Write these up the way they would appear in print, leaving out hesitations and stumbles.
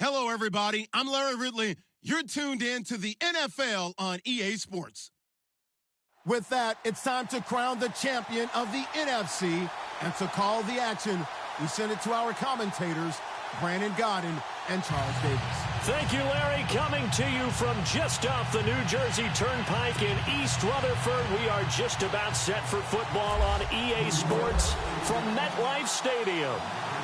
Hello, everybody. I'm Larry Ridley. You're tuned in to the NFL on EA Sports. With that, it's time to crown the champion of the NFC. And to call the action, we send it to our commentators, Brandon Godden and Charles Davis. Thank you, Larry. Coming to you from just off the New Jersey Turnpike in East Rutherford, we are just about set for football on EA Sports from MetLife Stadium.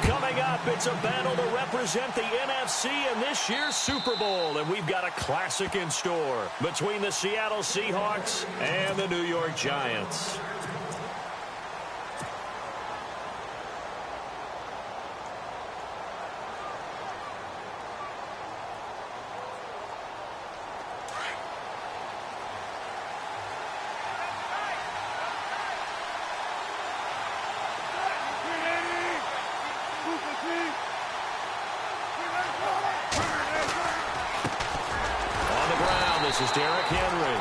Coming up, it's a battle to represent the NFC in this year's Super Bowl, and we've got a classic in store between the Seattle Seahawks and the New York Giants. This is Derrick Henry.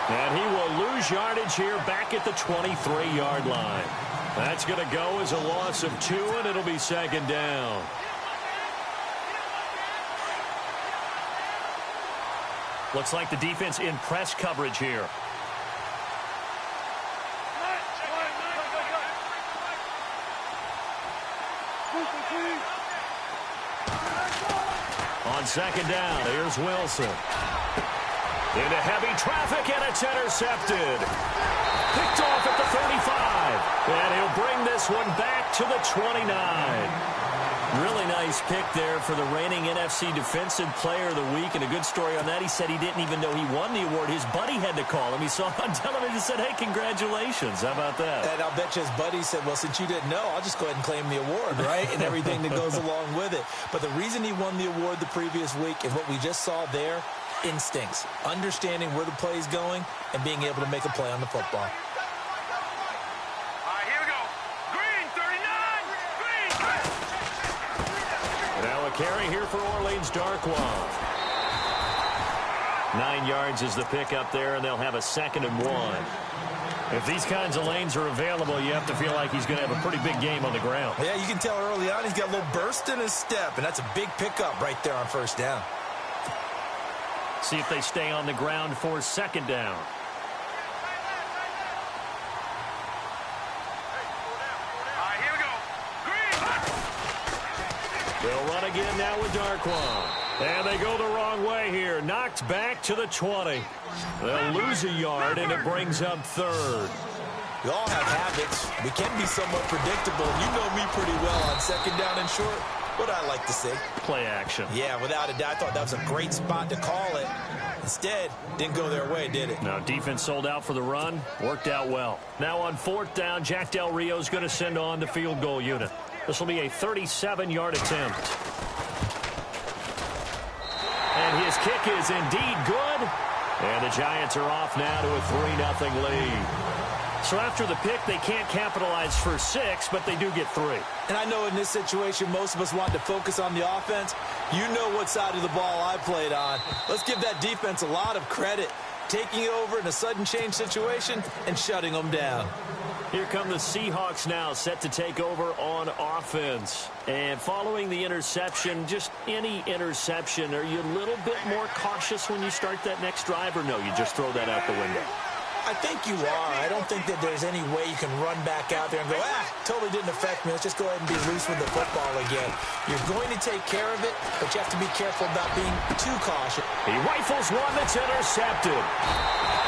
And he will lose yardage here back at the 23-yard line. That's going to go as a loss of 2, and it'll be second down. Looks like the defense in press coverage here. On second down, here's Wilson. Into heavy traffic, and it's intercepted. Picked off at the 35. And he'll bring this one back to the 29. Really nice pick there for the reigning NFC Defensive Player of the Week. And a good story on that. He said he didn't even know he won the award. His buddy had to call him. He saw it on television and said, hey, congratulations. How about that? And I'll bet you his buddy said, well, since you didn't know, I'll just go ahead and claim the award, right? And everything that goes along with it. But the reason he won the award the previous week and what we just saw there, instincts, understanding where the play is going, and being able to make a play on the football. All right, here we go. Green, 39, green. Now a carry here for Orleans Darkwa. 9 yards is the pickup there, and they'll have a 2nd and 1. If these kinds of lanes are available, you have to feel like he's going to have a pretty big game on the ground. Yeah, you can tell early on he's got a little burst in his step, and that's a big pickup right there on first down. See if they stay on the ground for second down. All right, here we go. Green. They'll run again now with Darkwa. And they go the wrong way here. Knocked back to the 20. They'll lose a yard, and it brings up 3rd. We all have habits. We can be somewhat predictable. You know me pretty well on second down and short. What I like to see. Play action. Yeah, without a doubt. I thought that was a great spot to call it. Instead, didn't go their way, did it? No, defense sold out for the run. Worked out well. Now on 4th down, Jack Del Rio's going to send on the field goal unit. This will be a 37-yard attempt. And his kick is indeed good. And the Giants are off now to a 3-0 lead. So after the pick, they can't capitalize for 6, but they do get 3. And I know in this situation, most of us want to focus on the offense. You know what side of the ball I played on. Let's give that defense a lot of credit. Taking it over in a sudden change situation and shutting them down. Here come the Seahawks now, set to take over on offense. And following the interception, just any interception, are you a little bit more cautious when you start that next drive, or no, you just throw that out the window? I think you are. I don't think that there's any way you can run back out there and go, totally didn't affect me. Let's just go ahead and be loose with the football again. You're going to take care of it, but you have to be careful about being too cautious. He rifles one that's intercepted.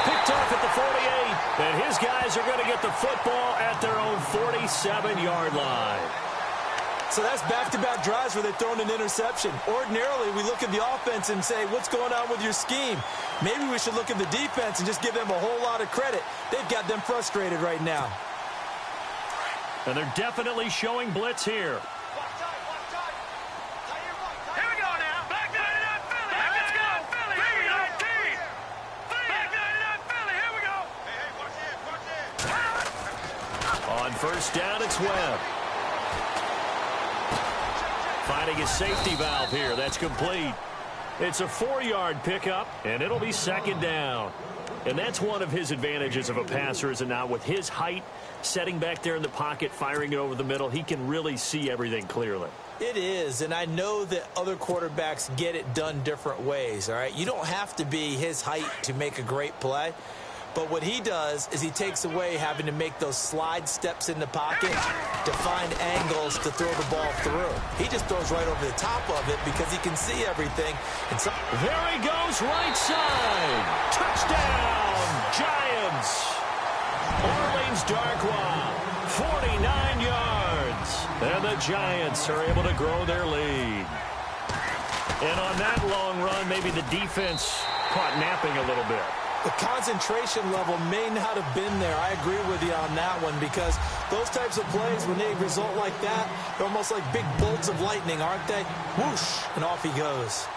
Picked off at the 48, and his guys are going to get the football at their own 47-yard line. So that's back-to-back drives where they're throwing an interception. Ordinarily, we look at the offense and say, what's going on with your scheme? Maybe we should look at the defense and just give them a whole lot of credit. They've got them frustrated right now. And they're definitely showing blitz here. Here we go now. Back 99 Philly. Let's go. Philly. Here we go. Back 99 Philly. Here we go. Hey, watch On in. first down, it's Webb. Finding his safety valve here. That's complete. It's a 4-yard pickup, and it'll be second down. And that's one of his advantages of a passer, is it not? With his height, setting back there in the pocket, firing it over the middle, he can really see everything clearly. It is, and I know that other quarterbacks get it done different ways, all right? You don't have to be his height to make a great play. But what he does is he takes away having to make those slide steps in the pocket to find angles to throw the ball through. He just throws right over the top of it because he can see everything. And so there he goes, right side. Touchdown, Giants. Orleans Darkwa, 49 yards. And the Giants are able to grow their lead. And on that long run, maybe the defense caught napping a little bit. The concentration level may not have been there. I agree with you on that one because those types of plays, when they result like that, they're almost like big bolts of lightning, aren't they? Whoosh, and off he goes.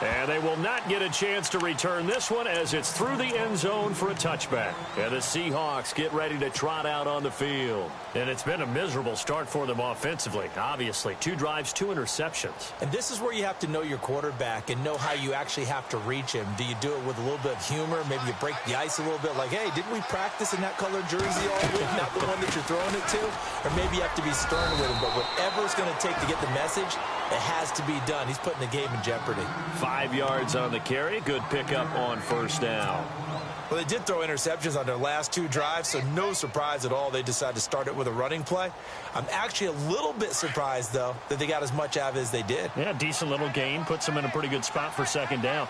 And they will not get a chance to return this one as it's through the end zone for a touchback. And the Seahawks get ready to trot out on the field. And it's been a miserable start for them offensively. Obviously, 2 drives, 2 interceptions. And this is where you have to know your quarterback and know how you actually have to reach him. Do you do it with a little bit of humor? Maybe you break the ice a little bit like, hey, didn't we practice in that colored jersey all week, not the one that you're throwing it to? Or maybe you have to be stern with him. But whatever it's going to take to get the message, it has to be done. He's putting the game in jeopardy. 5 yards on the carry. Good pickup on first down. Well, they did throw interceptions on their last 2 drives, so no surprise at all they decided to start it with a running play. I'm actually a little bit surprised, though, that they got as much out of it as they did. Yeah, decent little gain. Puts them in a pretty good spot for second down.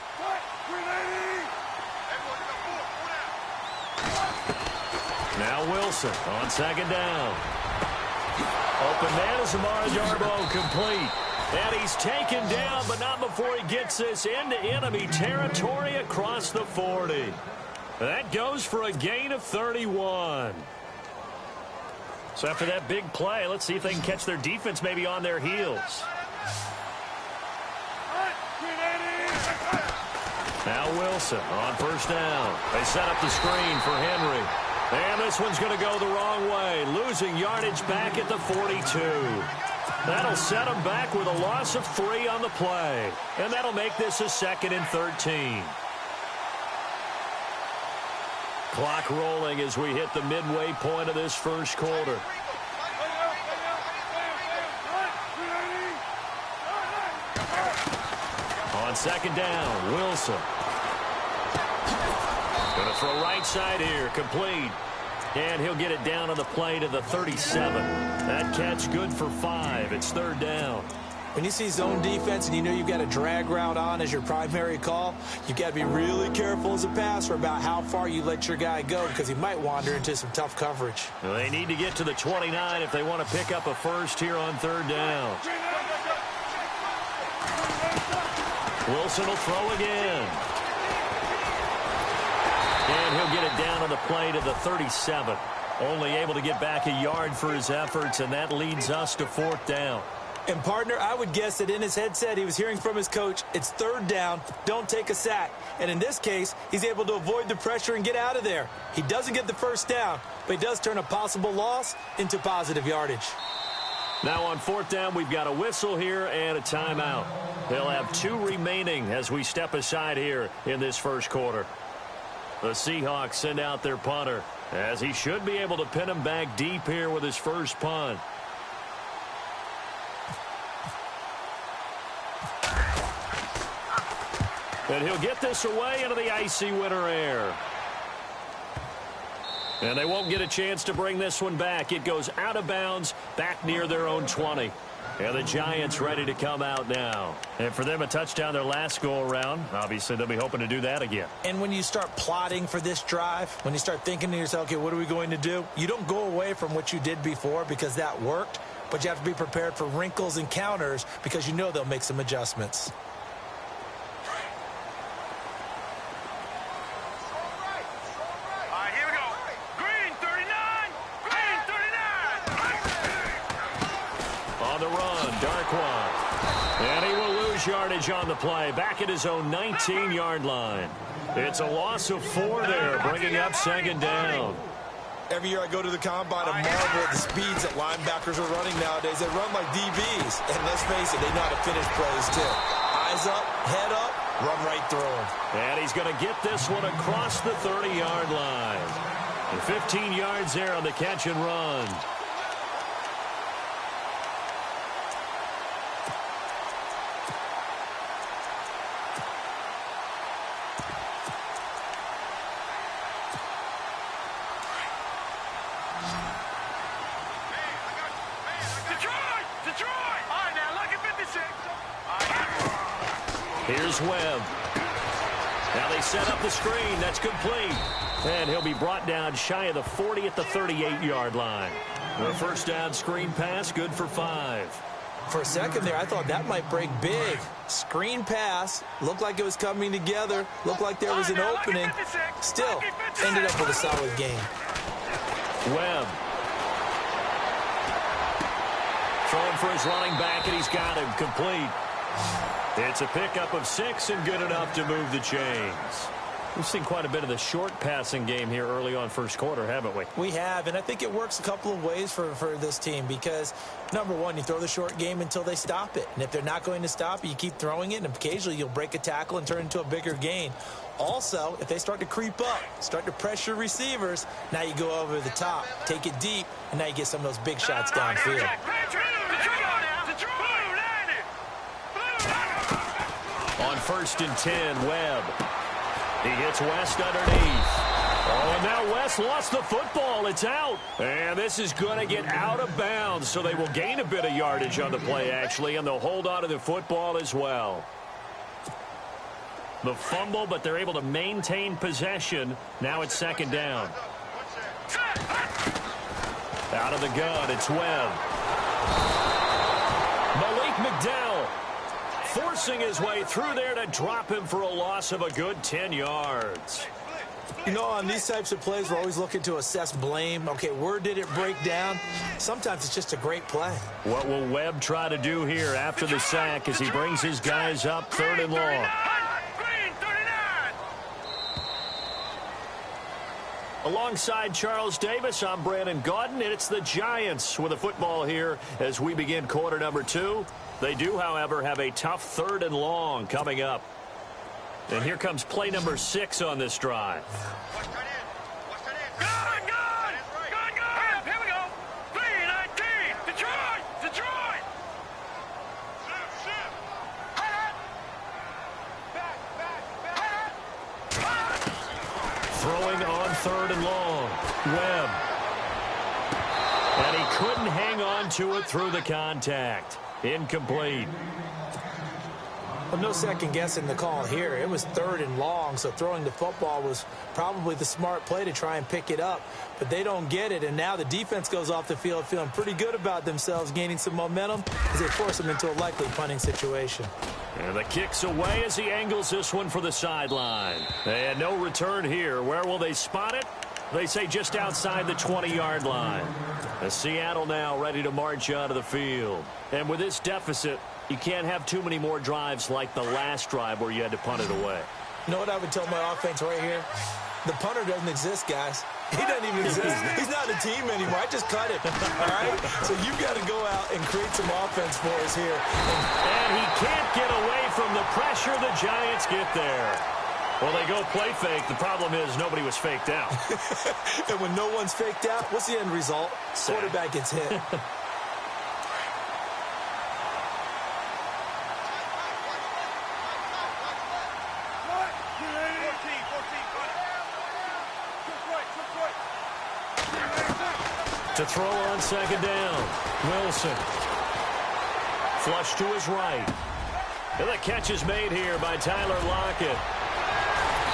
Now Wilson on second down. Open man is Amara Darboh, complete. And he's taken down, but not before he gets this into enemy territory across the 40. That goes for a gain of 31. So after that big play, let's see if they can catch their defense maybe on their heels. Now Wilson on first down. They set up the screen for Henry. And this one's going to go the wrong way, losing yardage back at the 42. That'll set them back with a loss of 3 on the play. And that'll make this a 2nd and 13. Clock rolling as we hit the midway point of this first quarter. On second down, Wilson. Going to throw right side here, complete. And he'll get it down on the play to the 37. That catch good for 5. It's 3rd down. When you see zone defense and you know you've got a drag route on as your primary call, you've got to be really careful as a passer about how far you let your guy go because he might wander into some tough coverage. Well, they need to get to the 29 if they want to pick up a first here on 3rd down. Wilson will throw again. And he'll get it down on the play to the 37. Only able to get back a yard for his efforts, and that leads us to 4th down. And, partner, I would guess that in his headset he was hearing from his coach, it's 3rd down, don't take a sack. And in this case, he's able to avoid the pressure and get out of there. He doesn't get the first down, but he does turn a possible loss into positive yardage. Now on 4th down, we've got a whistle here and a timeout. They'll have 2 remaining as we step aside here in this first quarter. The Seahawks send out their punter as he should be able to pin him back deep here with his first punt. And he'll get this away into the icy winter air. And they won't get a chance to bring this one back. It goes out of bounds back near their own 20. And the Giants ready to come out now. And for them, a touchdown their last go-around. Obviously, they'll be hoping to do that again. And when you start plotting for this drive, when you start thinking to yourself, okay, what are we going to do? You don't go away from what you did before because that worked. But you have to be prepared for wrinkles and counters because you know they'll make some adjustments. And he will lose yardage on the play, back at his own 19-yard line. It's a loss of 4 there, bringing up 2nd down. Every year I go to the combine and marvel at the speeds that linebackers are running nowadays. They run like DBs. And let's face it, they know how to finish plays too. Eyes up, head up, run right through them. And he's going to get this one across the 30-yard line. And 15 yards there on the catch and run. Here's Webb. Now they set up the screen. That's complete. And he'll be brought down shy of the 40 at the 38-yard line. The first down screen pass, good for 5. For a second there, I thought that might break big. Screen pass, looked like it was coming together, looked like there was an opening. Still, ended up with a solid gain. Webb. Throwing for his running back, and he's got him complete. It's a pickup of 6 and good enough to move the chains. We've seen quite a bit of the short passing game here early on first quarter, haven't we? We have, and I think it works a couple of ways for this team because, number one, you throw the short game until they stop it. And if they're not going to stop it, you keep throwing it, and occasionally you'll break a tackle and turn it into a bigger gain. Also, if they start to creep up, start to pressure receivers, now you go over the top, take it deep, and now you get some of those big shots downfield. On 1st and 10, Webb. He hits West underneath. Oh, and now West lost the football. It's out. And this is going to get out of bounds, so they will gain a bit of yardage on the play, actually, and they'll hold on to the football as well. The fumble, but they're able to maintain possession. Now it's 2nd down. Out of the gun, it's Webb. Malik McDowell forcing his way through there to drop him for a loss of a good 10 yards. You know, on these types of plays, we're always looking to assess blame. Okay, where did it break down? Sometimes it's just a great play. What will Webb try to do here after the sack as he brings his guys up 3rd and long? Alongside Charles Davis, I'm Brandon Gaudin, and it's the Giants with a football here as we begin quarter number 2. They do, however, have a tough 3rd and long coming up. And here comes play number 6 on this drive. Here we go. 3-19. Detroit. Throwing on 3rd and long. Webb. And he couldn't hang on to it through the contact. Incomplete. Well, no second guessing the call here. It was 3rd and long, so throwing the football was probably the smart play to try and pick it up. But they don't get it, and now the defense goes off the field feeling pretty good about themselves, gaining some momentum as they force them into a likely punting situation. And the kick's away as he angles this one for the sideline. And no return here. Where will they spot it? They say just outside the 20-yard line. As Seattle now ready to march out of the field. And with this deficit, you can't have too many more drives like the last drive where you had to punt it away. You know what I would tell my offense right here? The punter doesn't exist, guys. He doesn't even exist. He's not a team anymore. I just cut him. All right? So you've got to go out and create some offense for us here. And he can't get away from the pressure. The Giants get there. Well, they go play fake. The problem is nobody was faked out. And when no one's faked out, what's the end result? Quarterback gets hit. To throw on 2nd down. Wilson. Flush to his right. And the catch is made here by Tyler Lockett.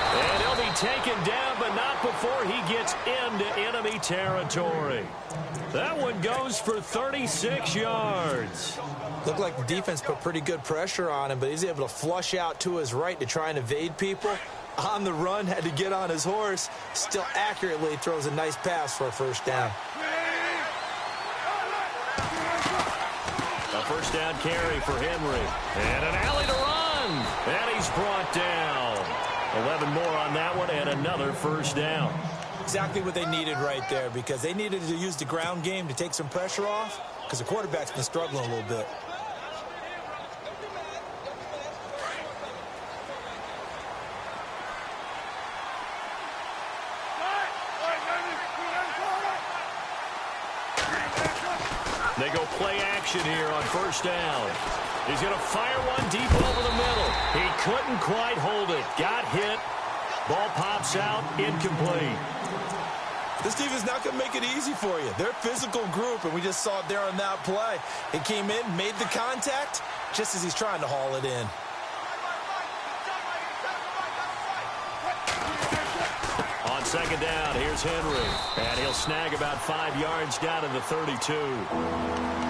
And he'll be taken down, but not before he gets into enemy territory. That one goes for 36 yards. Looked like the defense put pretty good pressure on him, but he's able to flush out to his right to try and evade people. On the run, had to get on his horse. Still accurately throws a nice pass for a 1st down. A 1st down carry for Henry. And an alley to run. And he's brought down. 11 more on that one and another 1st down. Exactly what they needed right there because they needed to use the ground game to take some pressure off because the quarterback's been struggling a little bit. They go play action here on 1st down. He's going to fire one deep over the middle. He couldn't quite hold it. Got hit. Ball pops out. Incomplete. This team is not going to make it easy for you. They're a physical group, and we just saw it there on that play. It came in, made the contact, just as he's trying to haul it in. second down, here's Henry. And he'll snag about 5 yards down to the 32.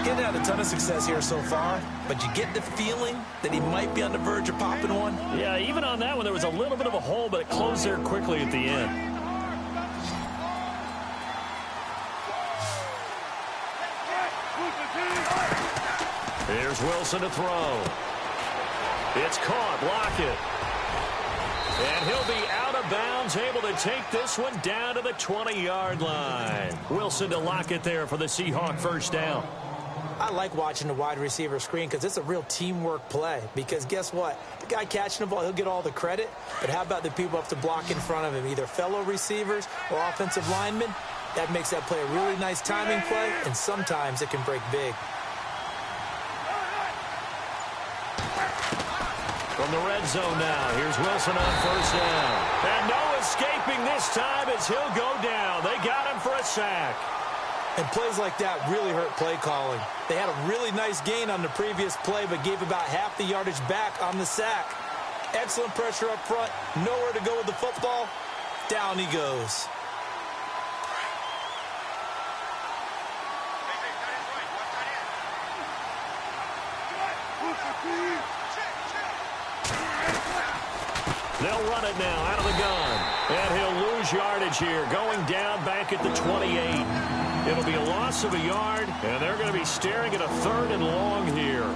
Getting had a ton of success here so far, but you get the feeling that he might be on the verge of popping one. Yeah, even on that one, there was a little bit of a hole, but it closed there quickly at the end. Here's Wilson to throw. It's caught. Lockett. And he'll be out of bounds, able to take this one down to the 20-yard line. Wilson to Lockett there for the Seahawk first down. I like watching the wide receiver screen because it's a real teamwork play. Because guess what? The guy catching the ball, he'll get all the credit. But how about the people up to block in front of him, either fellow receivers or offensive linemen? That makes that play a really nice timing play, and sometimes it can break big. From the red zone now, here's Wilson on first down. And no escaping this time as he'll go down. They got him for a sack. And plays like that really hurt play calling. They had a really nice gain on the previous play, but gave about half the yardage back on the sack. Excellent pressure up front. Nowhere to go with the football. Down he goes. They'll run it now out of the gun. And he'll lose yardage here, going down back at the 28. It'll be a loss of a yard, and they're going to be staring at a 3rd and long here.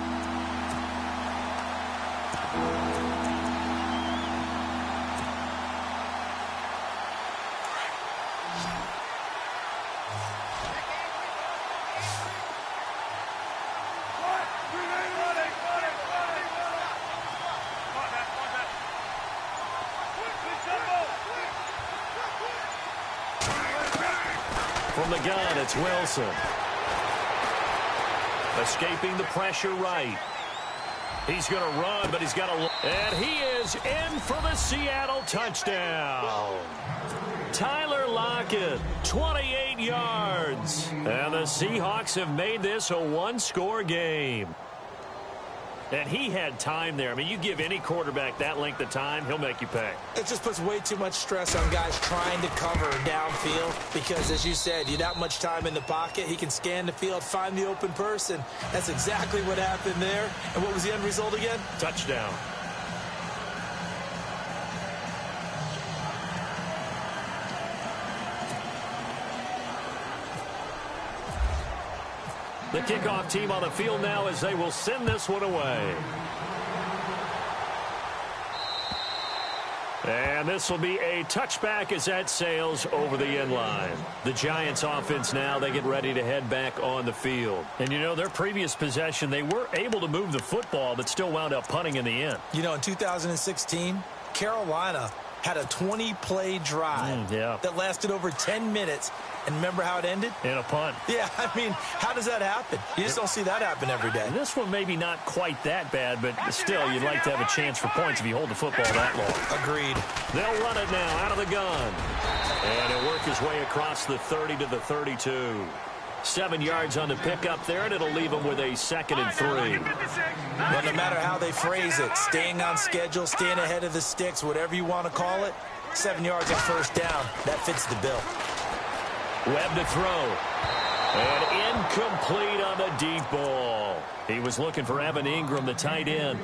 From the gun, it's Wilson. Escaping the pressure right. He's going to run, but he's got to... And he is in for the Seattle touchdown. Tyler Lockett, 28 yards. And the Seahawks have made this a one-score game. And he had time there. I mean, you give any quarterback that length of time, he'll make you pay. It just puts way too much stress on guys trying to cover downfield because, as you said, you that much time in the pocket, he can scan the field, find the open person. That's exactly what happened there. And what was the end result again? Touchdown. The kickoff team on the field now as they will send this one away. And this will be a touchback as that sails over the end line. The Giants offense now, they get ready to head back on the field. And, you know, their previous possession, they were able to move the football, but still wound up punting in the end. You know, in 2016, Carolina had a 20-play drive that lasted over 10 minutes. And remember how it ended? In a punt. Yeah, I mean, how does that happen? You just don't see that happen every day. And this one maybe not quite that bad, but still, you'd like to have a chance for points if you hold the football that long. Agreed. They'll run it now out of the gun. And it'll work his way across the 30 to the 32. 7 yards on the pickup there, and it'll leave them with a 2nd and 3. Well, no matter how they phrase it, staying on schedule, staying ahead of the sticks, whatever you want to call it, 7 yards on first down, that fits the bill. Webb to throw. And incomplete on the deep ball. He was looking for Evan Ingram, the tight end.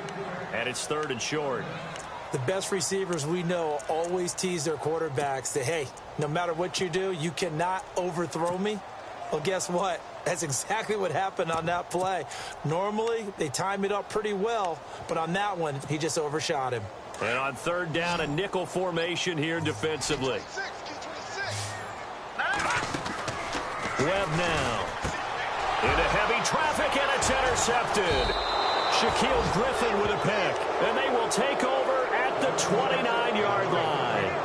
And it's 3rd and short. The best receivers we know always tease their quarterbacks that, hey, no matter what you do, you cannot overthrow me. Well, guess what? That's exactly what happened on that play. Normally, they time it up pretty well, but on that one, he just overshot him. And on 3rd down, a nickel formation here defensively. Webb now. Into heavy traffic, and it's intercepted. Shaquille Griffin with a pick. And they will take over at the 29-yard line.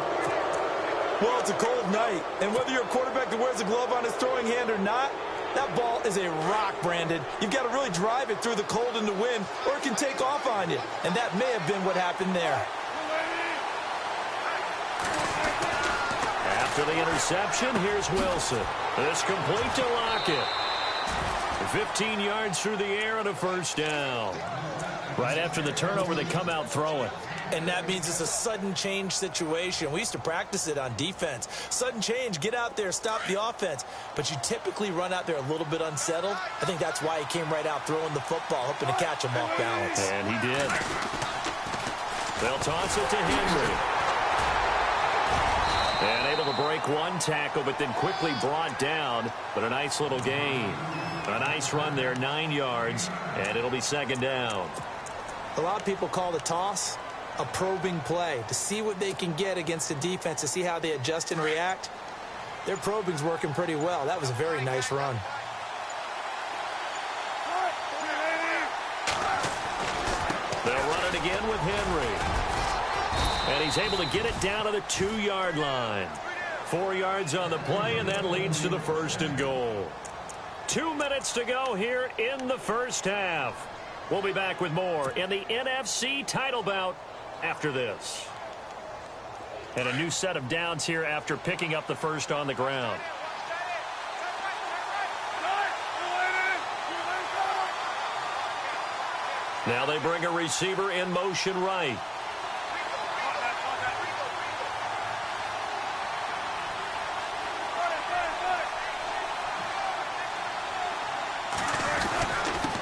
Well, it's a cold night, and whether you're a quarterback that wears a glove on his throwing hand or not, that ball is a rock, Brandon. You've got to really drive it through the cold and the wind, or it can take off on you. And that may have been what happened there. After the interception, here's Wilson. It's complete to Lockett. 15 yards through the air and a first down. Right after the turnover, they come out throwing. And that means it's a sudden change situation. We used to practice it on defense. Sudden change, get out there, stop the offense. But you typically run out there a little bit unsettled. I think that's why he came right out throwing the football, hoping to catch him off balance. And he did. They'll toss it to Henry. And able to break one tackle, but then quickly brought down. But a nice little gain. A nice run there, 9 yards, and it'll be second down. A lot of people call the toss a probing play to see what they can get against the defense, to see how they adjust and react. Their probing's working pretty well. That was a very nice run. They'll run it again with Henry. And he's able to get it down to the 2-yard line. 4 yards on the play, and that leads to the 1st and goal. 2 minutes to go here in the first half. We'll be back with more in the NFC title bout after this. And a new set of downs here after picking up the first on the ground. Now they bring a receiver in motion right.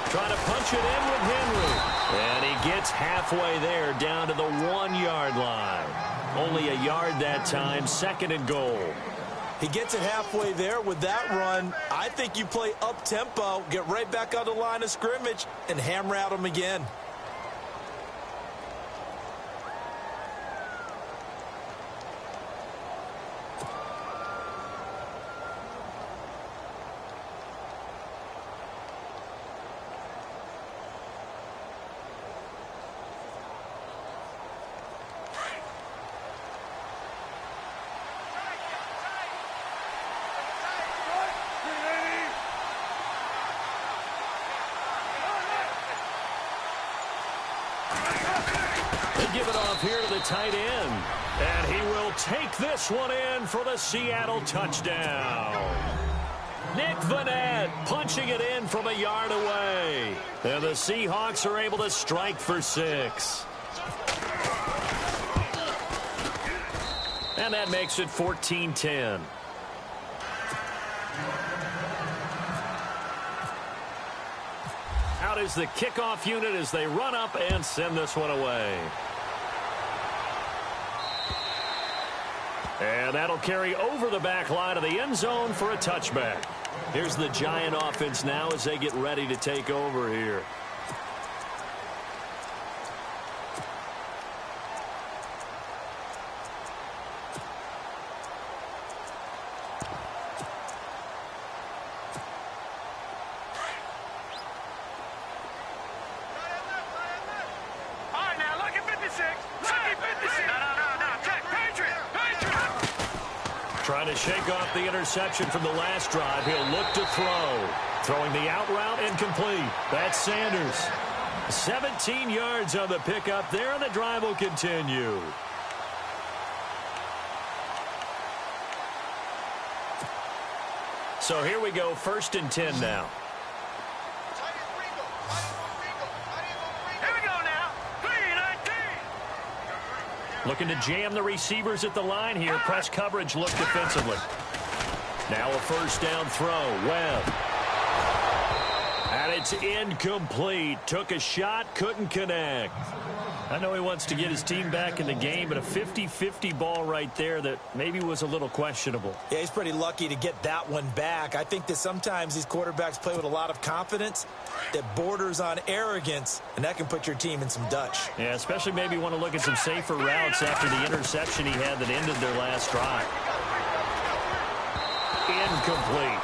Trying to punch it in with Henry. And he gets halfway there down to the 1-yard line. Only a yard that time, 2nd and goal. He gets it halfway there with that run. I think you play up-tempo, get right back on the line of scrimmage, and hammer out him again. Give it off here to the tight end. And he will take this one in for the Seattle touchdown. Nick Vanette punching it in from a yard away. And the Seahawks are able to strike for 6. And that makes it 14-10. Out is the kickoff unit as they run up and send this one away. And that'll carry over the back line of the end zone for a touchback. Here's the Giant offense now as they get ready to take over here. Trying to shake off the interception from the last drive. He'll look to throw. Throwing the out route incomplete. That's Sanders. 17 yards on the pickup there, and the drive will continue. So here we go, 1st and 10 now. Looking to jam the receivers at the line here. Press coverage look defensively. Now a 1st down throw. Webb. And it's incomplete. Took a shot, couldn't connect. I know he wants to get his team back in the game, but a 50-50 ball right there that maybe was a little questionable. Yeah, he's pretty lucky to get that one back. I think that sometimes these quarterbacks play with a lot of confidence that borders on arrogance, and that can put your team in some Dutch. Yeah, especially maybe want to look at some safer routes after the interception he had that ended their last drive. Incomplete.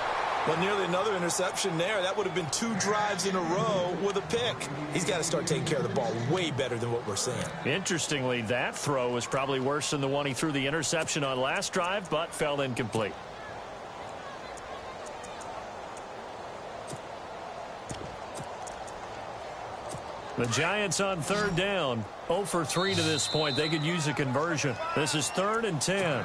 Well, nearly another interception there. That would have been 2 drives in a row with a pick. He's got to start taking care of the ball way better than what we're seeing. Interestingly, that throw was probably worse than the one he threw the interception on last drive, but fell incomplete. The Giants on 3rd down. 0 for 3 to this point. They could use a conversion. This is 3rd and 10.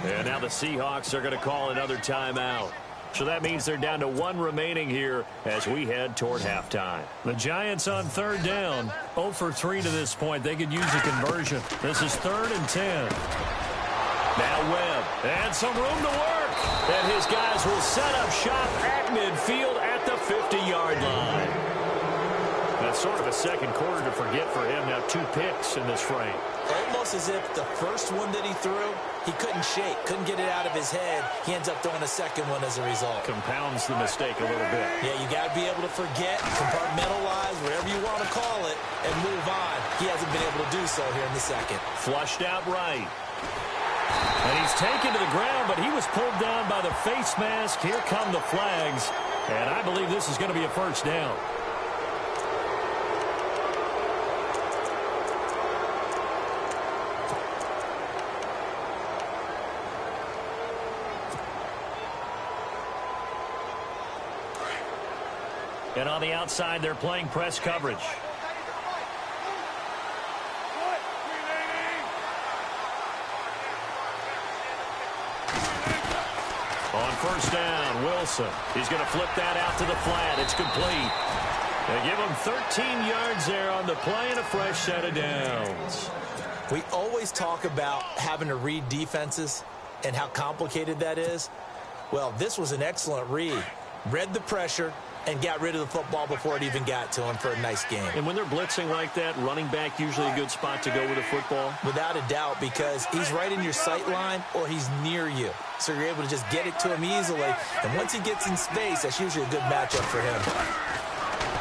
And now the Seahawks are going to call another timeout. So that means they're down to 1 remaining here as we head toward halftime. The Giants on third down, 0 for 3 to this point. They could use a conversion. This is 3rd and 10. Now Webb, and some room to work. And his guys will set up shop at midfield at the 50-yard line. That's sort of a second quarter to forget for him. Now 2 picks in this frame. Almost as if the first one that he threw, he couldn't shake, couldn't get it out of his head. He ends up throwing a second one as a result. Compounds the mistake a little bit. Yeah, you got to be able to forget, compartmentalize, whatever you want to call it, and move on. He hasn't been able to do so here in the second. Flushed out right. And he's taken to the ground, but he was pulled down by the face mask. Here come the flags. And I believe this is going to be a first down. And on the outside, they're playing press coverage. On first down, Wilson. He's going to flip that out to the flat. It's complete. They give him 13 yards there on the play and a fresh set of downs. We always talk about having to read defenses and how complicated that is. Well, this was an excellent read. Read the pressure and got rid of the football before it even got to him for a nice game. And when they're blitzing like that, running back usually a good spot to go with a football? Without a doubt, because he's right in your sight line or he's near you. So you're able to just get it to him easily. And once he gets in space, that's usually a good matchup for him.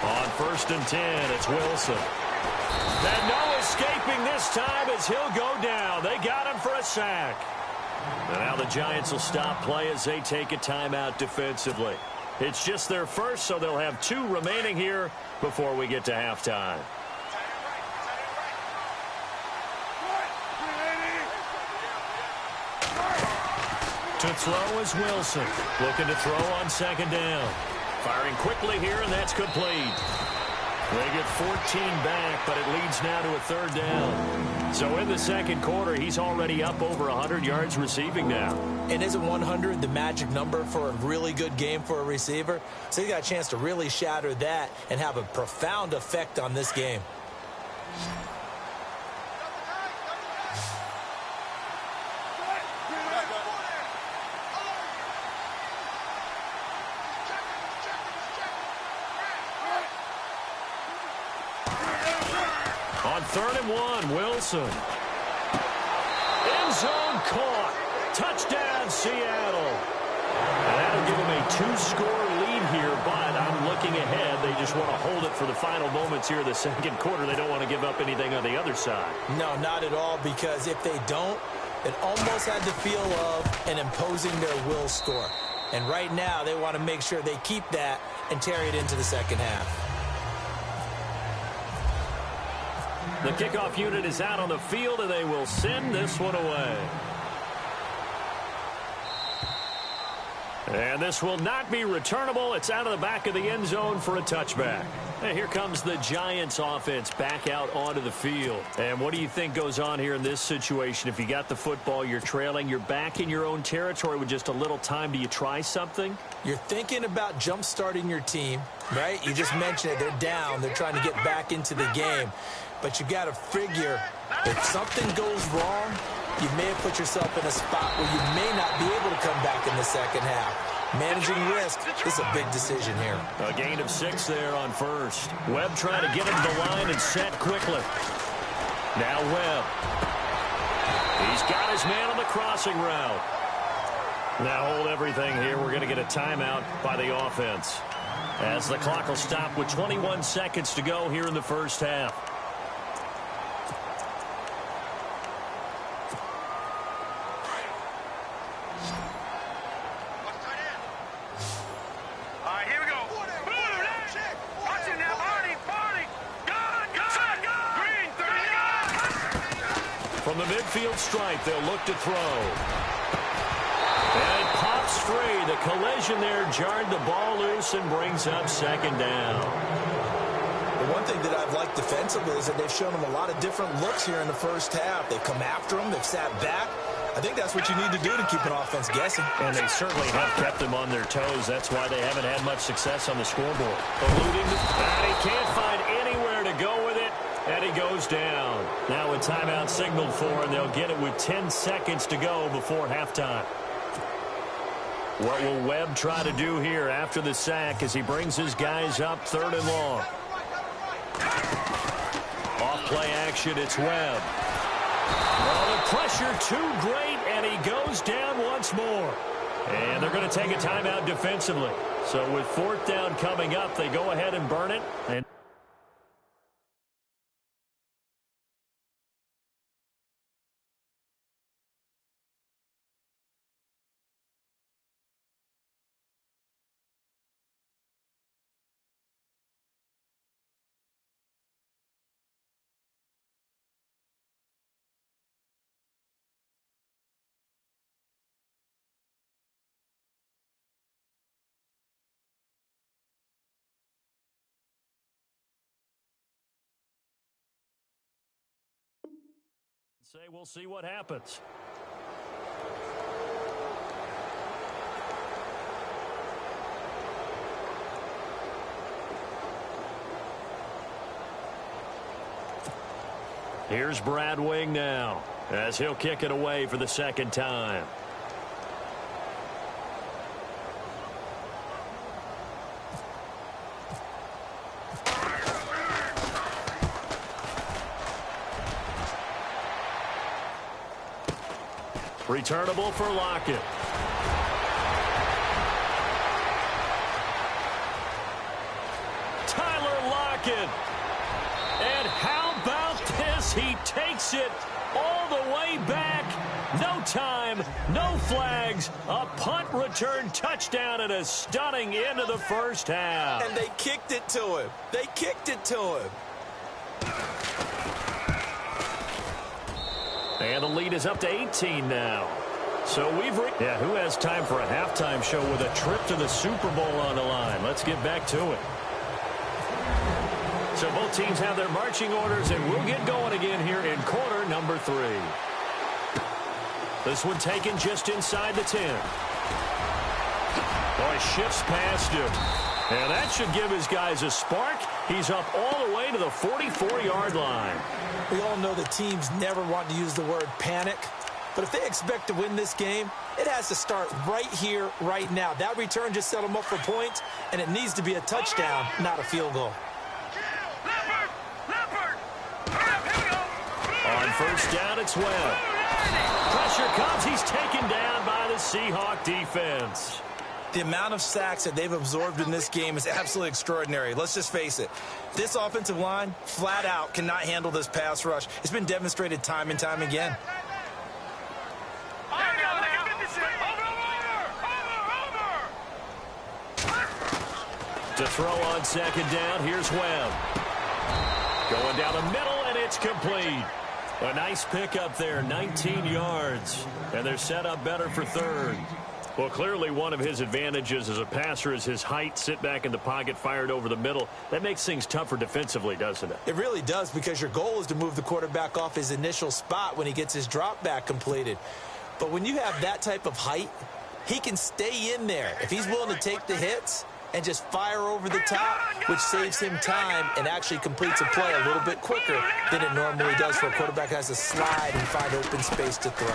On first and 10, it's Wilson. And no escaping this time as he'll go down. They got him for a sack. And now the Giants will stop play as they take a timeout defensively. It's just their first, so they'll have 2 remaining here before we get to halftime. To throw is Wilson. Looking to throw on second down. Firing quickly here, and that's complete. They get 14 back, but it leads now to a 3rd down. So in the second quarter, he's already up over 100 yards receiving now. And isn't 100 the magic number for a really good game for a receiver? So he got a chance to really shatter that and have a profound effect on this game. On 3rd and 1, Wilson. End zone caught. Touchdown, Seattle. And that'll give them a 2-score lead here, but I'm looking ahead. They just want to hold it for the final moments here of the second quarter. They don't want to give up anything on the other side. No, not at all, because if they don't, it almost had the feel of an imposing their will score. And right now, they want to make sure they keep that and carry it into the second half. The kickoff unit is out on the field, and they will send this one away. And this will not be returnable. It's out of the back of the end zone for a touchback. And here comes the Giants offense back out onto the field. And what do you think goes on here in this situation? If you got the football, you're trailing, you're back in your own territory with just a little time. Do you try something? You're thinking about jump-starting your team, right? You just mentioned it. They're down. They're trying to get back into the game. But you got to figure if something goes wrong, you may have put yourself in a spot where you may not be able to come back in the second half. Managing risk is a big decision here. A gain of 6 there on first. Webb trying to get him to the line and set quickly. Now Webb. He's got his man on the crossing route. Now hold everything here. We're going to get a timeout by the offense, as the clock will stop with 21 seconds to go here in the first half. From the midfield stripe, they'll look to throw. And it pops free. The collision there jarred the ball loose and brings up second down. The one thing that I've liked defensively is that they've shown them a lot of different looks here in the first half. They've come after them. They've sat back. I think that's what you need to do to keep an offense guessing. And they certainly have kept them on their toes. That's why they haven't had much success on the scoreboard. Eluding, and he can't find anywhere to go with it, and he goes down. Now a timeout signaled for, and they'll get it with 10 seconds to go before halftime. What will Webb try to do here after the sack as he brings his guys up 3rd and long? Off play action, it's Webb. Well, the pressure too great, and he goes down once more. And they're going to take a timeout defensively. So with 4th down coming up, they go ahead and burn it. And say we'll see what happens. Here's Brad Wing now as he'll kick it away for the 2nd time. Returnable for Lockett. Tyler Lockett. And how about this? He takes it all the way back. No time, no flags. A punt return touchdown and a stunning end of the 1st half. And they kicked it to him. They kicked it to him. And the lead is up to 18 now. So who has time for a halftime show with a trip to the Super Bowl on the line? Let's get back to it. So both teams have their marching orders, and we'll get going again here in quarter number 3. This one taken just inside the 10. Boy, shifts past him. And that should give his guys a spark. He's up all the way to the 44-yard line. We all know that teams never want to use the word panic. But if they expect to win this game, it has to start right here, right now. That return just set them up for points, and it needs to be a touchdown, not a field goal. On 1st down, it's Webb. Pressure comes. He's taken down by the Seahawk defense. The amount of sacks that they've absorbed in this game is absolutely extraordinary. Let's just face it. This offensive line, flat out, cannot handle this pass rush. It's been demonstrated time and time again. To throw on 2nd down, here's Webb. Going down the middle, and it's complete. A nice pickup there, 19 yards. And they're set up better for 3rd. Well, clearly one of his advantages as a passer is his height. Sit back in the pocket, fired over the middle. That makes things tougher defensively, doesn't it? It really does, because your goal is to move the quarterback off his initial spot when he gets his drop back completed. But when you have that type of height, he can stay in there. If he's willing to take the hits and just fire over the top, which saves him time and actually completes a play a little bit quicker than it normally does for a quarterback who has to slide and find open space to throw.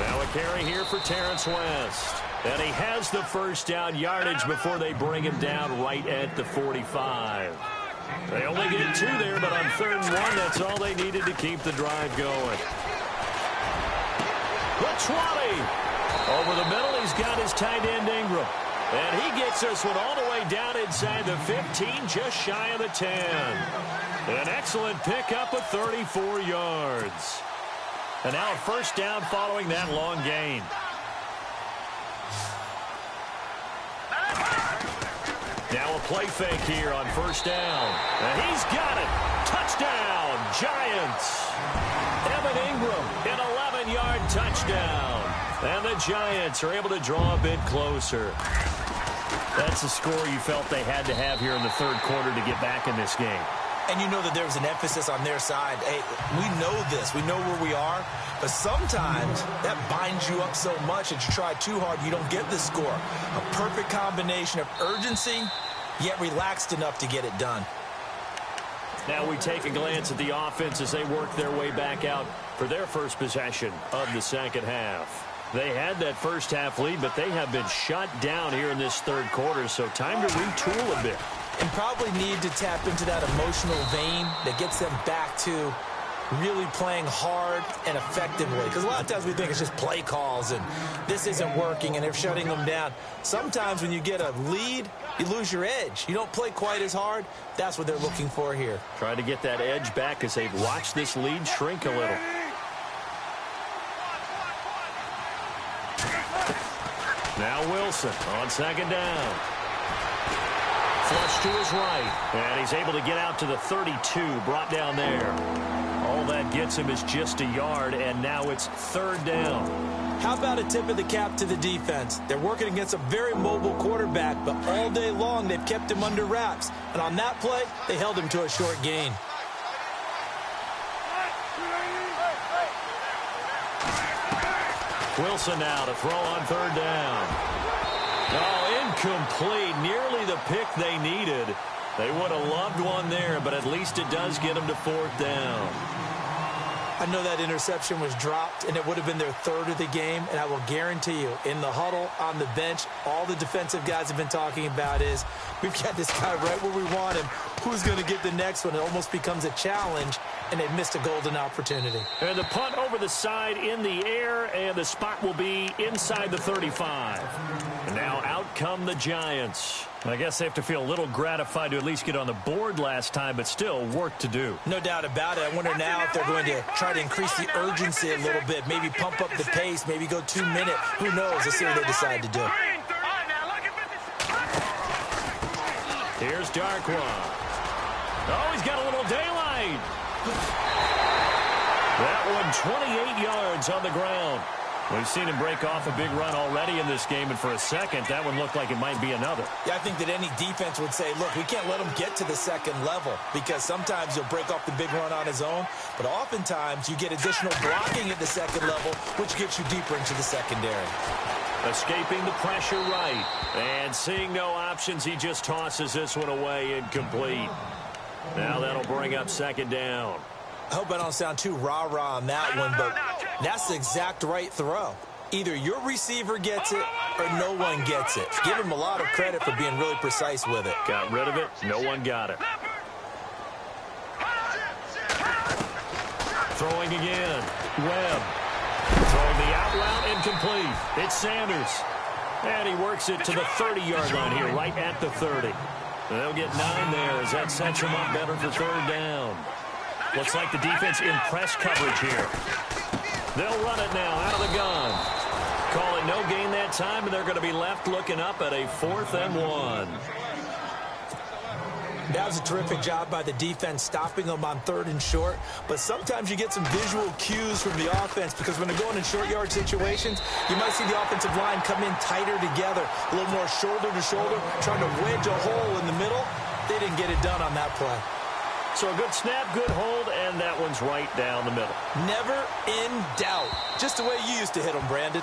Now a carry here for Terrence West. And he has the 1st down yardage before they bring him down right at the 45. They only get 2 there, but on 3rd and 1, that's all they needed to keep the drive going. Latwali. Over the middle, he's got his tight end Ingram. And he gets this one all the way down inside the 15, just shy of the 10. An excellent pickup of 34 yards. And now a 1st down following that long gain. Now a play fake here on 1st down. And he's got it. Touchdown, Giants. Evan Ingram, an 11-yard touchdown. And the Giants are able to draw a bit closer. That's the score you felt they had to have here in the 3rd quarter to get back in this game. And you know that there's an emphasis on their side. Hey, we know this. We know where we are. But sometimes that binds you up so much that you try too hard, you don't get the score. A perfect combination of urgency, yet relaxed enough to get it done. Now we take a glance at the offense as they work their way back out for their first possession of the second half. They had that first half lead, but they have been shut down here in this third quarter, so time to retool a bit. And probably need to tap into that emotional vein that gets them back to really playing hard and effectively. Because a lot of times we think it's just play calls and this isn't working and they're shutting them down. Sometimes when you get a lead, you lose your edge. You don't play quite as hard. That's what they're looking for here. Try to get that edge back as they've watched this lead shrink a little. Now Wilson on second down. Flush to his right, and he's able to get out to the 32, brought down there. All that gets him is just a yard, and now it's third down. How about a tip of the cap to the defense? They're working against a very mobile quarterback, but all day long they've kept him under wraps. And on that play, they held him to a short gain. Wilson now to throw on third down. Oh, incomplete. Nearly the pick they needed. They would have loved one there, but at least it does get them to fourth down. I know that interception was dropped, and it would have been their third of the game, and I will guarantee you, in the huddle, on the bench, all the defensive guys have been talking about is, we've got this guy right where we want him. Who's going to get the next one? It almost becomes a challenge, and they've missed a golden opportunity. And the punt over the side in the air, and the spot will be inside the 35. And now out come the Giants. I guess they have to feel a little gratified to at least get on the board last time, but still work to do. No doubt about it. I wonder now if they're going to try to increase the urgency a little bit, maybe pump up the pace, maybe go 2 minute. Who knows? Let's see what they decide to do. Here's Darkwa. Oh, he's got a little daylight. That one 28 yards on the ground. We've seen him break off a big run already in this game, and for a second, that one looked like it might be another. Yeah, I think that any defense would say, look, we can't let him get to the second level, because sometimes he'll break off the big run on his own, but oftentimes you get additional blocking at the second level, which gets you deeper into the secondary. Escaping the pressure right, and seeing no options, he just tosses this one away, incomplete. Now that'll bring up second down. I hope I don't sound too rah-rah on that one, but that's the exact right throw. Either your receiver gets it or no one gets it. Give him a lot of credit for being really precise with it. Got rid of it. No one got it. Throwing again. Webb. Throwing the out route, incomplete. It's Sanders. And he works it to the 30-yard line here, right at the 30. They'll get 9 there as that sets them up better for third down. Looks like the defense in press coverage here. They'll run it now out of the gun. Call it no gain that time, and they're going to be left looking up at a 4th and 1. That was a terrific job by the defense stopping them on 3rd and short. But sometimes you get some visual cues from the offense, because when they're going in short yard situations, you might see the offensive line come in tighter together, a little more shoulder to shoulder, trying to wedge a hole in the middle. They didn't get it done on that play. So a good snap, good hold, and that one's right down the middle. Never in doubt. Just the way you used to hit them, Brandon.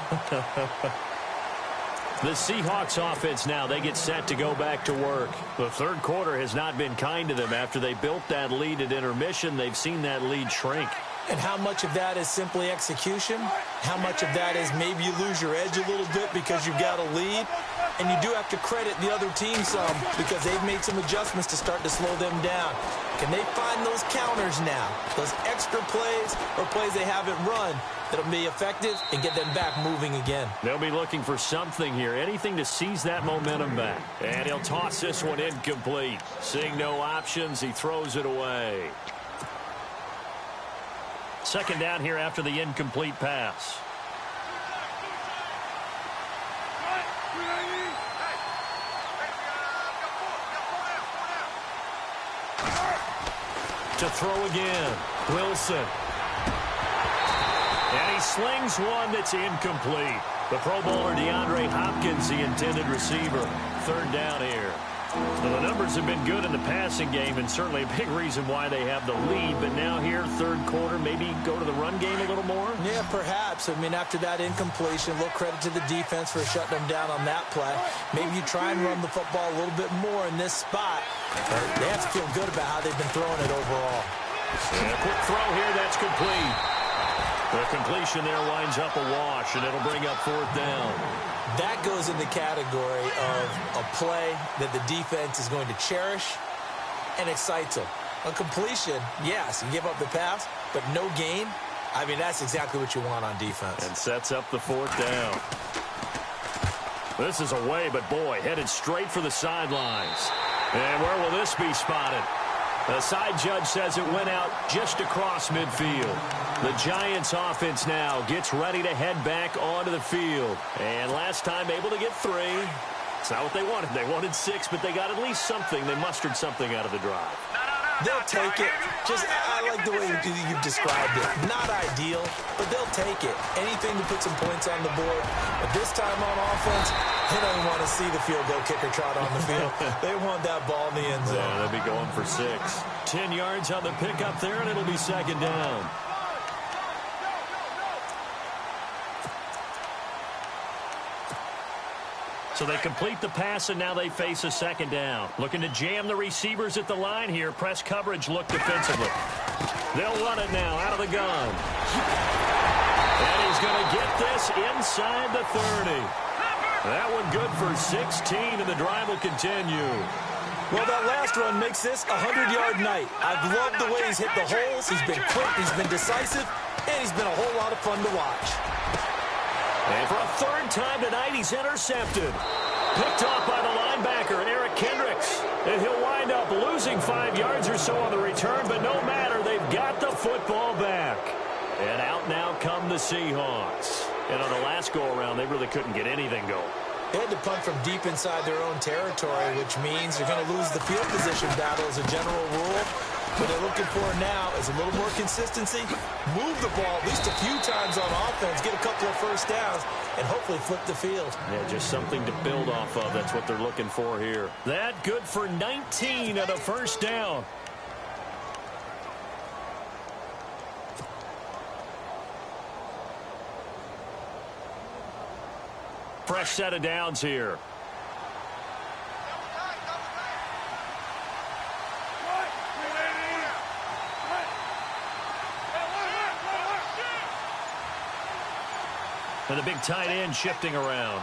The Seahawks offense now, they get set to go back to work. The third quarter has not been kind to them. After they built that lead at intermission, they've seen that lead shrink. And how much of that is simply execution? How much of that is maybe you lose your edge a little bit because you've got a lead? And you do have to credit the other team some, because they've made some adjustments to start to slow them down. Can they find those counters now, those extra plays or plays they haven't run that'll be effective and get them back moving again? They'll be looking for something here, anything to seize that momentum back. And he'll toss this one incomplete. Seeing no options, he throws it away. Second down here after the incomplete pass. To throw again, Wilson. And he slings one that's incomplete. The Pro Bowler DeAndre Hopkins, the intended receiver. Third down here. Well, the numbers have been good in the passing game and certainly a big reason why they have the lead. But now here, third quarter, maybe go to the run game a little more? Yeah, perhaps. I mean, after that incompletion, a little credit to the defense for shutting them down on that play. Maybe you try and run the football a little bit more in this spot. But they have to feel good about how they've been throwing it overall. And a quick throw here, that's complete. The completion there winds up a wash, and it'll bring up fourth down. That goes in the category of a play that the defense is going to cherish and excites them. A completion, yes, you give up the pass, but no gain. I mean, that's exactly what you want on defense. And sets up the fourth down. This is away, but boy, headed straight for the sidelines. And where will this be spotted? The side judge says it went out just across midfield. The Giants offense now gets ready to head back onto the field. And last time able to get 3. It's not what they wanted. They wanted 6, but they got at least something. They mustered something out of the drive. They'll take it. I like the way you've described it. Not ideal, but they'll take it. Anything to put some points on the board. But this time on offense, they don't want to see the field goal kicker trot on the field. They want that ball in the end zone. Yeah, they'll be going for 6. 10 yards on the pickup there, and it'll be second down. So they complete the pass, and now they face a second down. Looking to jam the receivers at the line here. Press coverage look defensively. They'll run it now out of the gun. And he's going to get this inside the 30. That one good for 16, and the drive will continue. Well, that last run makes this a 100-yard night. I've loved the way he's hit the holes. He's been quick, he's been decisive, and he's been a whole lot of fun to watch. And for a third time tonight, he's intercepted. Picked off by the linebacker, Eric Kendricks. And he'll wind up losing 5 yards or so on the return, but no matter, they've got the football back. And out now come the Seahawks. And on the last go-around, they really couldn't get anything going. They had to punt from deep inside their own territory, which means they're going to lose the field position battle as a general rule. What they're looking for now is a little more consistency, move the ball at least a few times on offense, get a couple of first downs, and hopefully flip the field. Yeah, just something to build off of. That's what they're looking for here. That good for 19 and a first down. Fresh set of downs here. And the big tight end shifting around.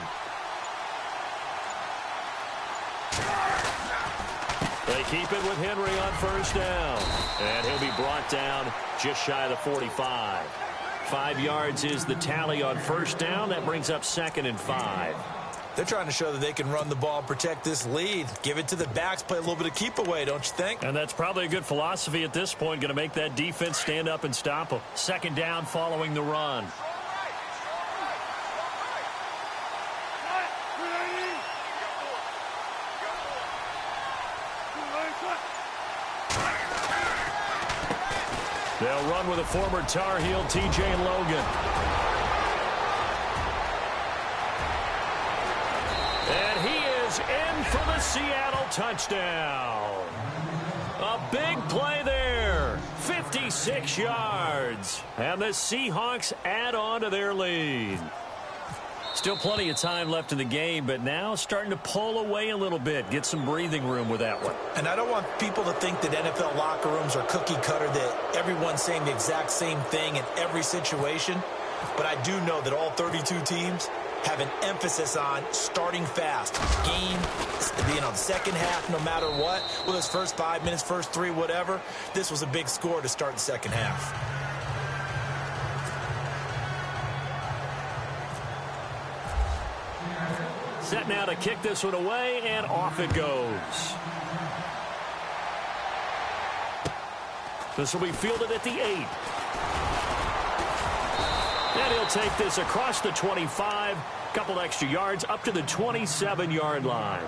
They keep it with Henry on first down. And he'll be brought down just shy of the 45. 5 yards is the tally on first down. That brings up 2nd and 5. They're trying to show that they can run the ball and protect this lead. Give it to the backs, play a little bit of keep away, don't you think? And that's probably a good philosophy at this point. Going to make that defense stand up and stop them. 2nd down following the run. They'll run with a former Tar Heel, T.J. Logan. And he is in for the Seattle touchdown. A big play there. 56 yards. And the Seahawks add on to their lead. Still plenty of time left in the game, but now starting to pull away a little bit. Get some breathing room with that one. And I don't want people to think that NFL locker rooms are cookie cutter, that everyone's saying the exact same thing in every situation. But I do know that all 32 teams have an emphasis on starting fast. Game, the second half, no matter what. Well, those first 5 minutes, first 3, whatever. This was a big score to start the second half. Set now to kick this one away, and off it goes. This will be fielded at the 8. And he'll take this across the 25, couple extra yards up to the 27-yard line.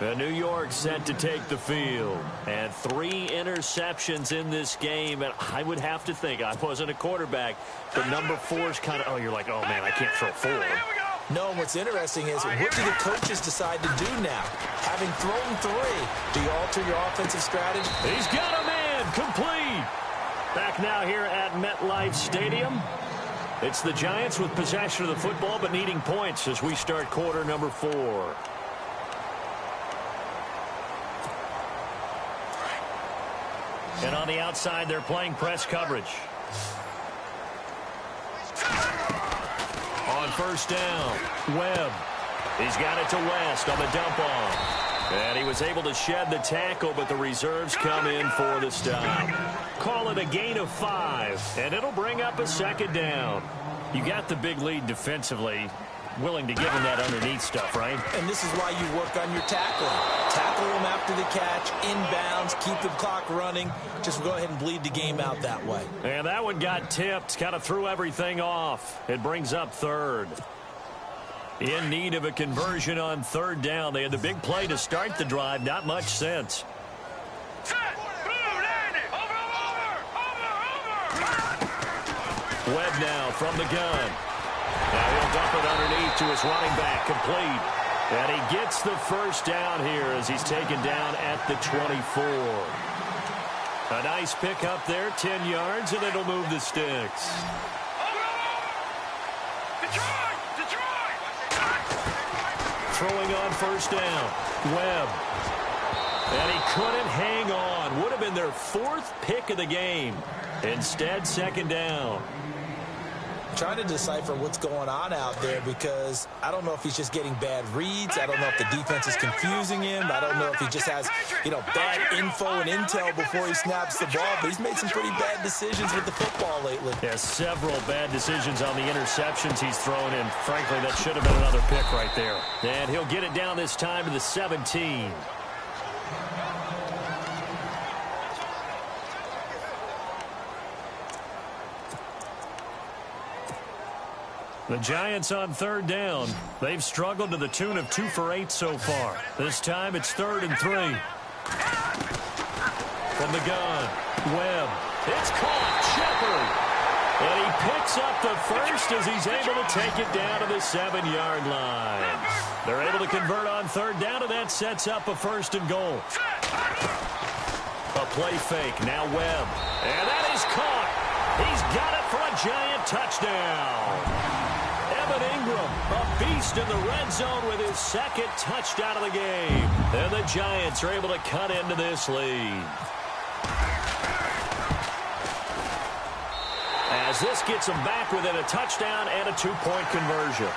And New York set to take the field. And 3 interceptions in this game. And I would have to think, I wasn't a quarterback, but number 4 is kind of, oh, you're like, oh, man, I can't throw 4. No, what's interesting is what do the coaches decide to do now? Having thrown 3, do you alter your offensive strategy? He's got a man complete. Back now here at MetLife Stadium. It's the Giants with possession of the football but needing points as we start quarter number 4. And on the outside, they're playing press coverage. On first down, Webb. He's got it to West on the dump off. And he was able to shed the tackle, but the reserves come in for the stop. Call it a gain of 5, and it'll bring up a second down. You got the big lead defensively. Willing to give him that underneath stuff, right? And this is why you work on your tackling. Tackle him after the catch, inbounds, keep the clock running. Just go ahead and bleed the game out that way. And that one got tipped, kind of threw everything off. It brings up third. In need of a conversion on third down. They had the big play to start the drive. Not much sense. Webb now from the gun. Now he'll dump it underneath to his running back, complete. And he gets the first down here as he's taken down at the 24. A nice pick up there, 10 yards, and it'll move the sticks. Throwing on first down, Webb. And he couldn't hang on. Would have been their 4th pick of the game. Instead, second down. Trying to decipher what's going on out there because I don't know if he's just getting bad reads. I don't know if the defense is confusing him. I don't know if he just has, bad info and intel before he snaps the ball. But he's made some pretty bad decisions with the football lately. Yeah, several bad decisions on the interceptions he's thrown in. Frankly, that should have been another pick right there. And he'll get it down this time to the 17. The Giants on third down. They've struggled to the tune of 2 for 8 so far. This time it's 3rd and 3. From the gun, Webb. It's caught. Shepard. And he picks up the first as he's able to take it down to the 7-yard line. They're able to convert on third down, and that sets up a 1st and goal. A play fake. Now Webb. And that is caught. He's got it for a Giant touchdown. Ingram, a beast in the red zone with his 2nd touchdown of the game. And the Giants are able to cut into this lead. As this gets them back within a touchdown and a 2-point conversion.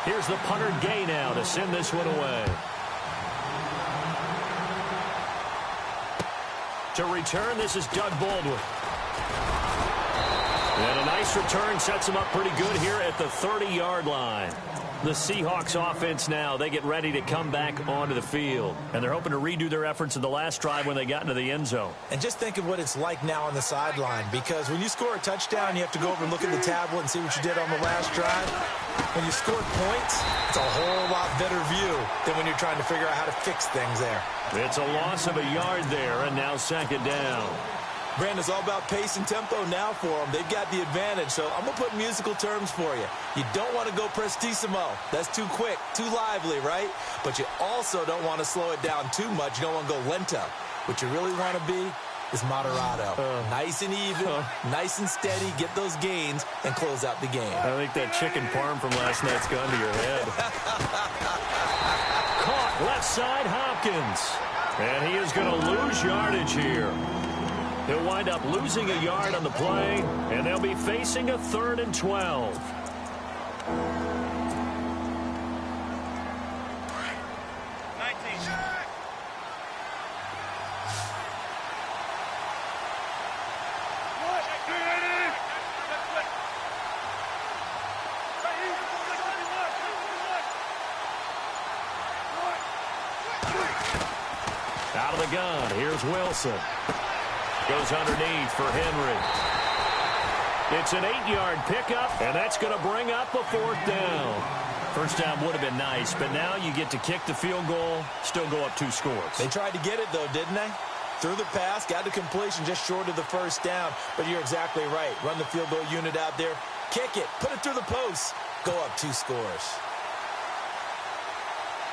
Here's the punter Gay now to send this one away. To return, this is Doug Baldwin. And a nice return sets them up pretty good here at the 30-yard line. The Seahawks offense now, they get ready to come back onto the field. And they're hoping to redo their efforts in the last drive when they got into the end zone. And just think of what it's like now on the sideline. Because when you score a touchdown, you have to go over and look at the tablet and see what you did on the last drive. When you score points, it's a whole lot better view than when you're trying to figure out how to fix things there. It's a loss of a yard there, and now 2nd down. Brandon, it's all about pace and tempo now for them. They've got the advantage, so I'm going to put musical terms for you. You don't want to go prestissimo. That's too quick, too lively, right? But you also don't want to slow it down too much. You don't want to go lento. What you really want to be is moderato. Nice and even, nice and steady, get those gains, and close out the game. I think that chicken parm from last night's gone to your head. Caught left side, Hopkins. And he is going to lose yardage here. He'll wind up losing a yard on the play, and they'll be facing a 3rd and 12. Out of the gun, here's Wilson. Goes underneath for Henry. It's an 8-yard pickup, and that's going to bring up a 4th down. First down would have been nice, but now you get to kick the field goal, still go up 2 scores. They tried to get it, though, didn't they? Threw the pass, got the completion just short of the first down. But you're exactly right. Run the field goal unit out there. Kick it. Put it through the post. Go up 2 scores.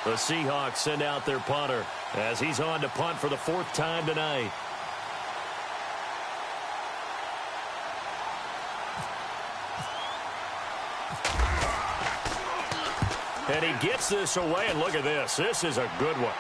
The Seahawks send out their punter as he's on to punt for the 4th time tonight. And he gets this away, and look at this. This is a good one.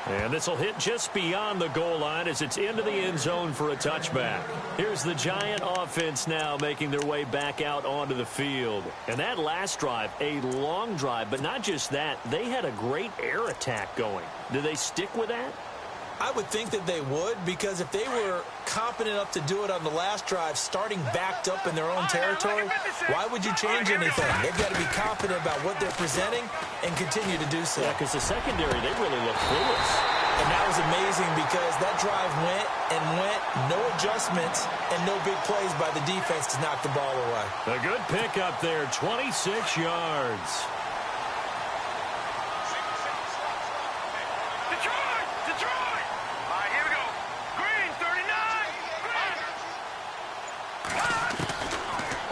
And this will hit just beyond the goal line as it's into the end zone for a touchback. Here's the Giant offense now making their way back out onto the field. And that last drive, a long drive, but not just that. They had a great air attack going. Do they stick with that? I would think that they would, because if they were competent enough to do it on the last drive, starting backed up in their own territory, why would you change anything? They've got to be confident about what they're presenting and continue to do so. Yeah, because the secondary, they really look clueless. And that was amazing because that drive went and went, no adjustments, and no big plays by the defense to knock the ball away. A good pickup there, 26 yards.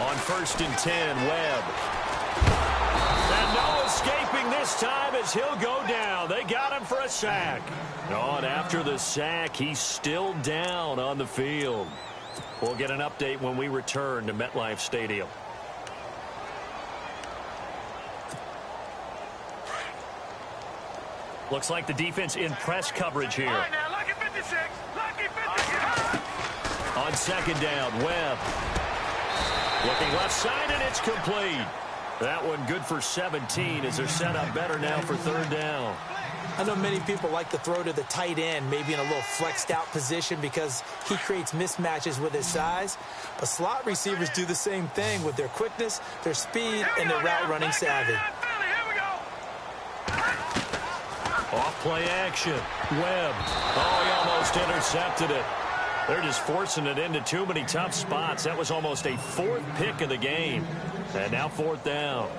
On 1st and 10, Webb. And no escaping this time as he'll go down. They got him for a sack. And after the sack, he's still down on the field. We'll get an update when we return to MetLife Stadium. Looks like the defense in press coverage here. Lucky 56. Lucky 56. On 2nd down, Webb. Looking left side, and it's complete. That one good for 17 as they're set up better now for 3rd down. I know many people like to throw to the tight end, maybe in a little flexed out position because he creates mismatches with his size. But slot receivers do the same thing with their quickness, their speed, and their route running savvy. Off play action. Webb. Oh, he almost intercepted it. They're just forcing it into too many tough spots. That was almost a 4th pick of the game. And now 4th down.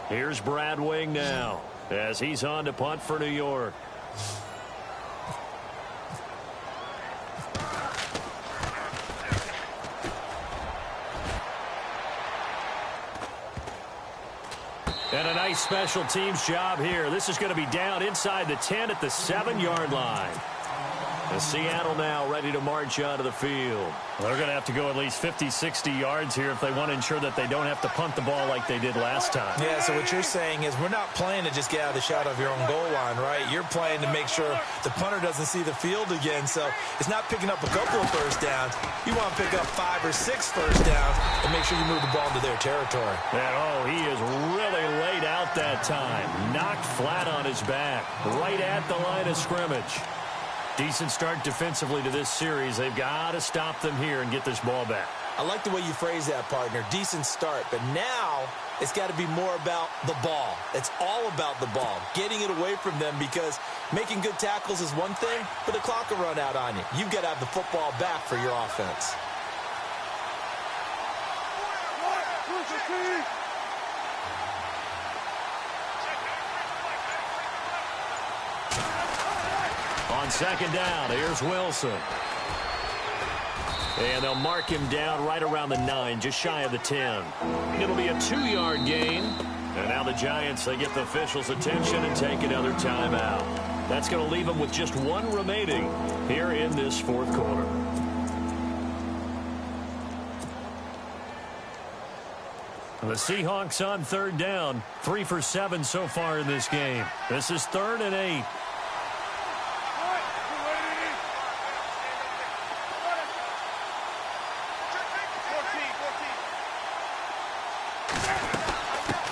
Here's Brad Wing now as he's on to punt for New York. And a nice special teams job here. This is going to be down inside the 10 at the 7-yard line. And Seattle now ready to march onto the field. They're going to have to go at least 50, 60 yards here if they want to ensure that they don't have to punt the ball like they did last time. Yeah, so what you're saying is we're not playing to just get out of the shot of your own goal line, right? You're playing to make sure the punter doesn't see the field again. So it's not picking up a couple of first downs. You want to pick up 5 or 6 first downs and make sure you move the ball into their territory. And, he is really laid out that time. Knocked flat on his back, right at the line of scrimmage. Decent start defensively to this series. They've got to stop them here and get this ball back. I like the way you phrase that, partner. Decent start. But now it's got to be more about the ball. It's all about the ball. Getting it away from them because making good tackles is one thing, but the clock will run out on you. You've got to have the football back for your offense. On 2nd down, here's Wilson. And they'll mark him down right around the 9, just shy of the 10. It'll be a 2-yard gain. And now the Giants, they get the officials' attention and take another timeout. That's going to leave them with just 1 remaining here in this 4th quarter. The Seahawks on 3rd down, 3 for 7 so far in this game. This is 3rd and 8.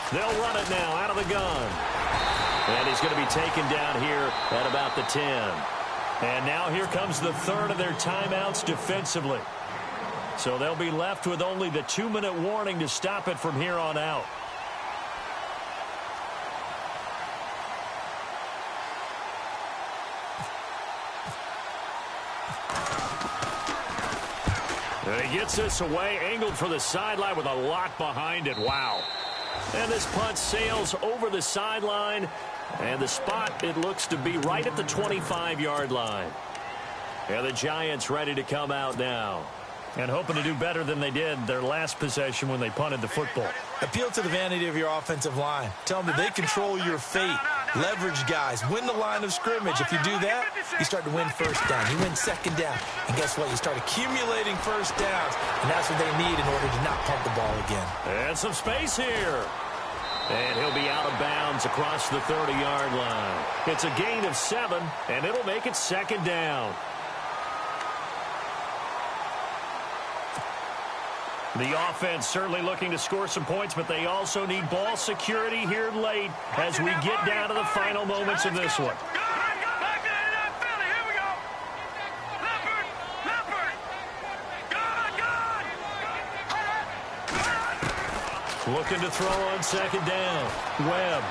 They'll run it now out of the gun. And he's going to be taken down here at about the 10. And now here comes the 3rd of their timeouts defensively. So they'll be left with only the 2-minute warning to stop it from here on out. And he gets this away, angled for the sideline with a lot behind it. Wow. And this punt sails over the sideline. And the spot, it looks to be right at the 25-yard line. And the Giants ready to come out now. And hoping to do better than they did their last possession when they punted the football. Appeal to the vanity of your offensive line. Tell them that they control your fate. Leverage guys. Win the line of scrimmage. If you do that, you start to win first down. You win second down. And guess what? You start accumulating first downs. And that's what they need in order to not punt the ball again. And some space here. And he'll be out of bounds across the 30-yard line. It's a gain of 7, and it'll make it second down. The offense certainly looking to score some points, but they also need ball security here late as we get down to the final moments of this one. Looking to throw on second down. Webb.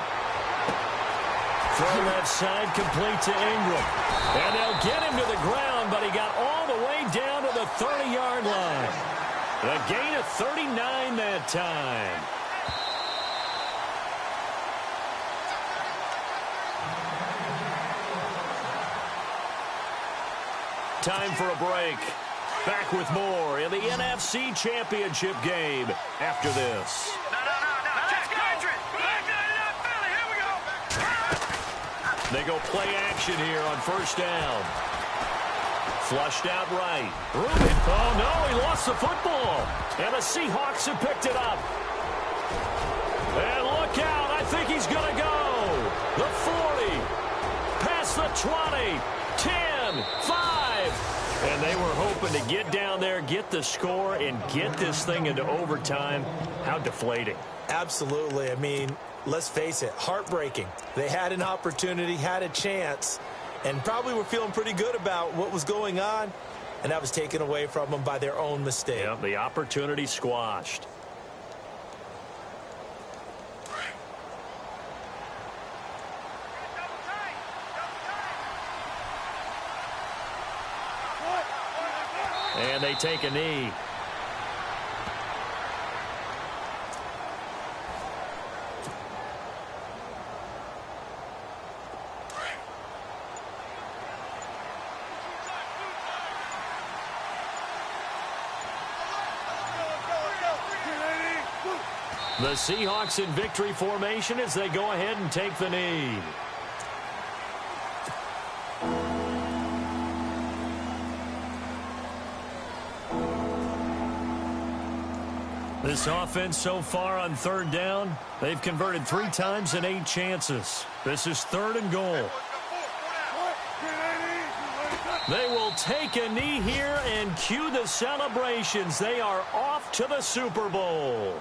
Throw left side, complete to Ingram. And they'll get him to the ground, but he got all the way down to the 30-yard line. A gain of 39 that time. Time for a break. Back with more in the NFC Championship game after this. They go play action here on first down. Flushed out right. Rubin. Oh, no, he lost the football. And the Seahawks have picked it up. And look out. I think he's going to go. The 40. Past the 20. 10. 5. And they were hoping to get down there, get the score, and get this thing into overtime. How deflating. Absolutely. I mean, let's face it, heartbreaking. They had an opportunity, had a chance, and probably were feeling pretty good about what was going on, and that was taken away from them by their own mistake. Yeah, the opportunity squashed. And they take a knee. The Seahawks in victory formation as they go ahead and take the knee. This offense so far on third down, they've converted 3 times in 8 chances. This is 3rd and goal. They will take a knee here and cue the celebrations. They are off to the Super Bowl.